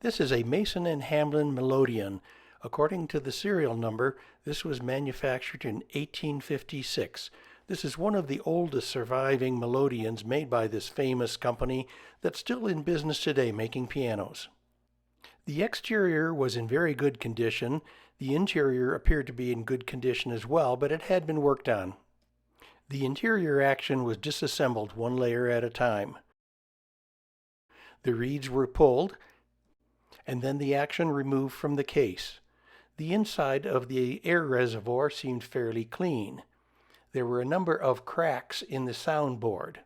This is a Mason and Hamlin Melodeon. According to the serial number, this was manufactured in 1856. This is one of the oldest surviving melodeons made by this famous company that's still in business today making pianos. The exterior was in very good condition. The interior appeared to be in good condition as well, but it had been worked on. The interior action was disassembled one layer at a time. The reeds were pulled, and then the action removed from the case. The inside of the air reservoir seemed fairly clean. There were a number of cracks in the soundboard.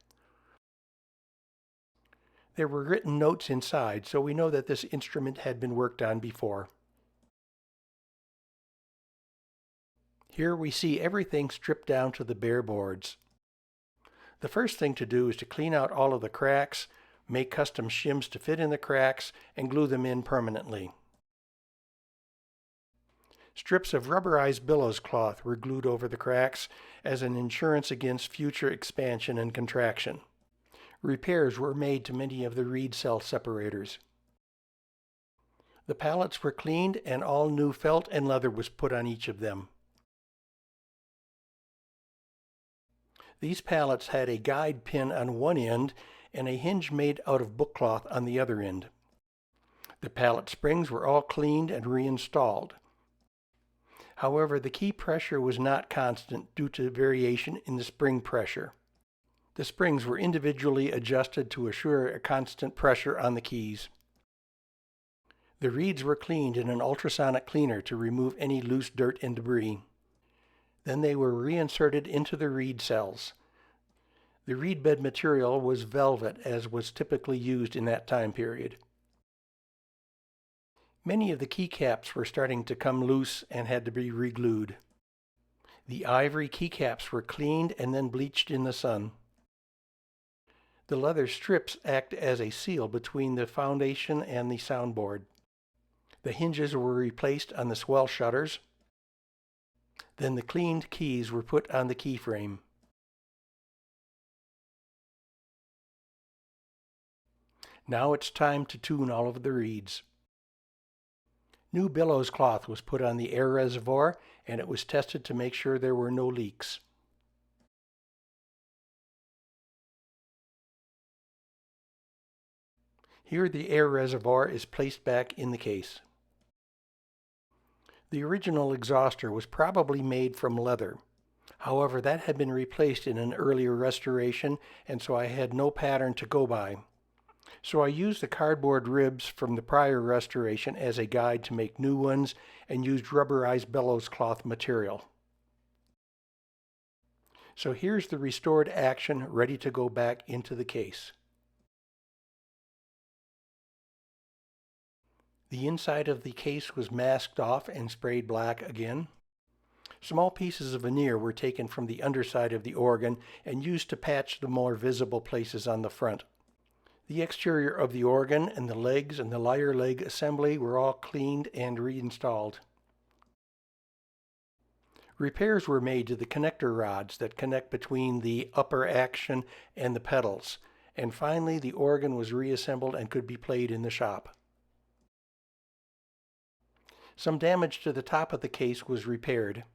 There were written notes inside, so we know that this instrument had been worked on before. Here we see everything stripped down to the bare boards. The first thing to do is to clean out all of the cracks, make custom shims to fit in the cracks, and glue them in permanently. Strips of rubberized billows cloth were glued over the cracks as an insurance against future expansion and contraction. Repairs were made to many of the reed cell separators. The pallets were cleaned and all new felt and leather was put on each of them. These pallets had a guide pin on one end and a hinge made out of book cloth on the other end. The pallet springs were all cleaned and reinstalled. However, the key pressure was not constant due to variation in the spring pressure. The springs were individually adjusted to assure a constant pressure on the keys. The reeds were cleaned in an ultrasonic cleaner to remove any loose dirt and debris. Then they were reinserted into the reed cells. The reed bed material was velvet, as was typically used in that time period. Many of the keycaps were starting to come loose and had to be reglued. The ivory keycaps were cleaned and then bleached in the sun. The leather strips act as a seal between the foundation and the soundboard. The hinges were replaced on the swell shutters. Then the cleaned keys were put on the key frame. Now it's time to tune all of the reeds. New billows cloth was put on the air reservoir and it was tested to make sure there were no leaks. Here the air reservoir is placed back in the case. The original exhauster was probably made from leather. However, that had been replaced in an earlier restoration, and so I had no pattern to go by. So I used the cardboard ribs from the prior restoration as a guide to make new ones and used rubberized bellows cloth material. So here's the restored action ready to go back into the case. The inside of the case was masked off and sprayed black again. Small pieces of veneer were taken from the underside of the organ and used to patch the more visible places on the front. The exterior of the organ and the legs and the lyre leg assembly were all cleaned and reinstalled. Repairs were made to the connector rods that connect between the upper action and the pedals, and finally the organ was reassembled and could be played in the shop. Some damage to the top of the case was repaired.